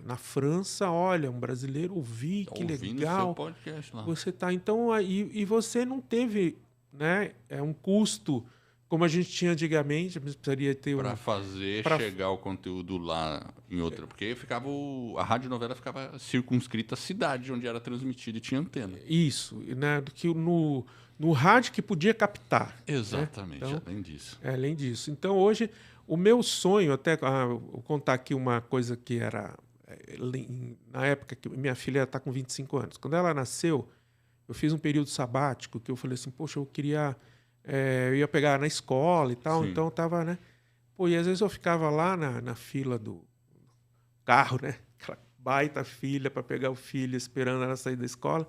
na França. Olha, um brasileiro, ouvi, que legal. Seu podcast lá. Você tá, então, e você não teve, né, um custo como a gente tinha antigamente, precisaria ter para fazer chegar o conteúdo lá em outra, porque a radionovela ficava circunscrita à cidade onde era transmitida e tinha antena. Isso, né, do que no rádio que podia captar. Exatamente, né? Então, além disso. Então, hoje, o meu sonho, até vou contar aqui uma coisa que era, na época que minha filha está com 25 anos. Quando ela nasceu, eu fiz um período sabático que eu falei assim, poxa, eu queria... eu ia pegar na escola e tal, então eu tava, né? Pô, e às vezes eu ficava lá na fila do carro, né? Aquela baita filha para pegar o filho, esperando ela sair da escola.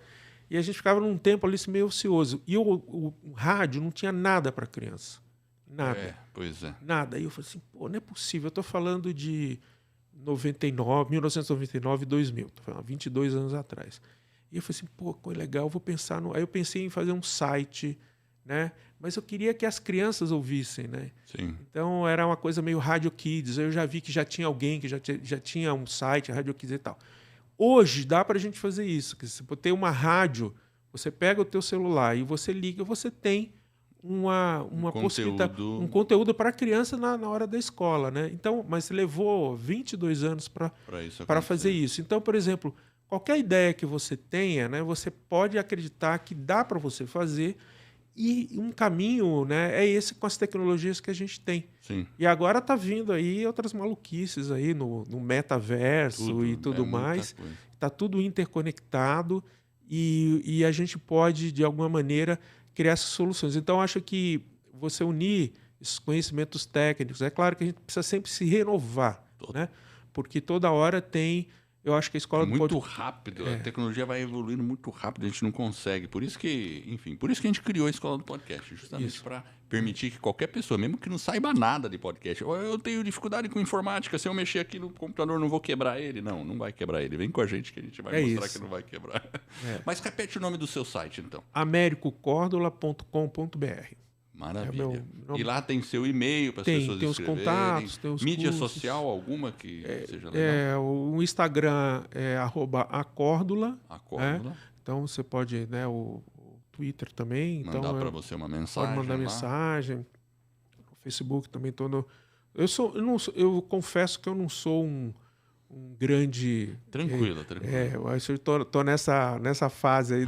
E a gente ficava num tempo ali meio ocioso. E o rádio não tinha nada para criança. Nada. Pois é. Nada. Aí eu falei assim, pô, não é possível. Eu tô falando de 1999, 2000. Tô falando 22 anos atrás. E eu falei assim, pô, coisa legal, vou pensar no... Aí eu pensei em fazer um site, né? Mas eu queria que as crianças ouvissem, né? Sim. Então era uma coisa meio Radio Kids. Eu já vi que já tinha alguém que já tinha um site, Radio Kids e tal. Hoje dá para a gente fazer isso. Que se você tem uma rádio, você pega o teu celular e você liga, você tem uma possibilidade, um conteúdo para a criança na hora da escola, né? Então, mas levou 22 anos para fazer isso. Então, por exemplo, qualquer ideia que você tenha, né, você pode acreditar que dá para você fazer. E um caminho, né, é esse com as tecnologias que a gente tem. Sim. E agora tá vindo aí outras maluquices aí no metaverso e tudo mais. Está tudo interconectado e a gente pode, de alguma maneira, criar essas soluções. Então, acho que você unir esses conhecimentos técnicos, é claro que a gente precisa sempre se renovar, né? Porque toda hora tem... Eu acho que a escola muito rápido, a tecnologia vai evoluindo muito rápido, a gente não consegue. Por isso que a gente criou a escola do podcast, justamente para permitir que qualquer pessoa, mesmo que não saiba nada de podcast, eu tenho dificuldade com informática, se eu mexer aqui no computador não vou quebrar ele. Não vai quebrar ele. Vem com a gente que a gente vai mostrar que não vai quebrar. Mas repete o nome do seu site, então. americocórdola.com.br. Maravilha. E lá tem seu e-mail para as pessoas tem escreverem. Os contatos, tem os mídia cursos. social alguma que seja legal? O Instagram é @acórdula. Acórdula. Então você pode, né, o Twitter também. Mandar para você uma mensagem. Pode mandar mensagem. O Facebook também eu confesso que eu não sou um grande... Tranquilo. Eu tô nessa fase aí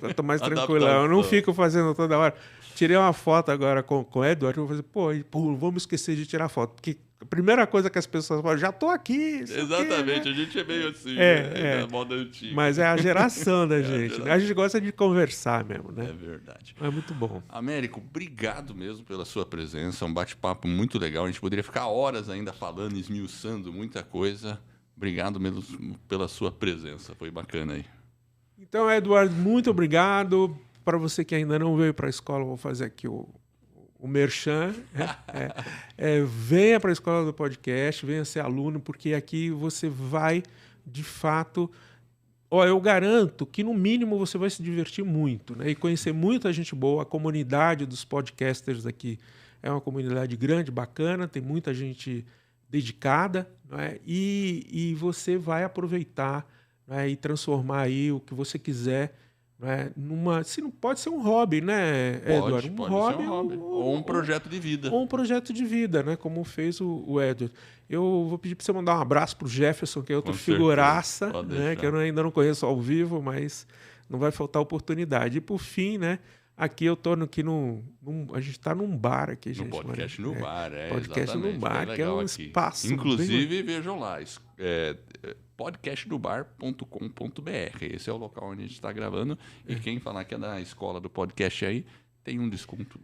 eu tô mais tranquilo. Eu não fico fazendo toda hora. Tirei uma foto agora com o Edward, eu vou fazer, pô, vamos esquecer de tirar foto. Porque a primeira coisa que as pessoas falam, já tô aqui. Exatamente, a gente é meio assim, né? Moda antiga. Mas é a geração da gente. A gente gosta de conversar mesmo, né? É verdade. É muito bom. Américo, obrigado mesmo pela sua presença, um bate-papo muito legal. A gente poderia ficar horas ainda falando, esmiuçando muita coisa. Obrigado mesmo pela sua presença, foi bacana aí. Então, Edward, muito obrigado. Para você que ainda não veio para a escola, vou fazer aqui o merchan. Venha para a escola do podcast, venha ser aluno, porque aqui você vai, de fato... eu garanto que, no mínimo, você vai se divertir muito, né? E conhecer muita gente boa. A comunidade dos podcasters aqui é uma comunidade grande, bacana, tem muita gente dedicada, não é? E você vai aproveitar, né, e transformar aí o que você quiser, se não pode ser um hobby, né, Edward? Pode ser um hobby. Ou um projeto de vida. Ou um projeto de vida, né? Como fez o Edward. Eu vou pedir para você mandar um abraço para o Jefferson, que é outro figuraça, né? Que eu ainda não conheço ao vivo, mas não vai faltar oportunidade. E por fim, né? Aqui eu estou aqui a gente está num bar aqui, gente. Podcast no bar, podcast no bar, que é um espaço. Inclusive, vejam lá, podcastdobar.com.br. Esse é o local onde a gente está gravando. E quem falar que é da escola do podcast aí, tem um desconto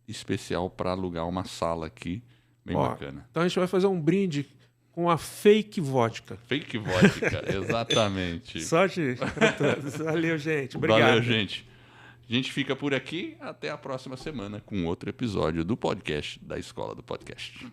especial para alugar uma sala aqui, bem bacana. Então a gente vai fazer um brinde com a fake vodka. Fake vodka, exatamente. Sorte para todos. Valeu, gente. Obrigado. Valeu, gente. A gente fica por aqui. Até a próxima semana com outro episódio do podcast da Escola do Podcast.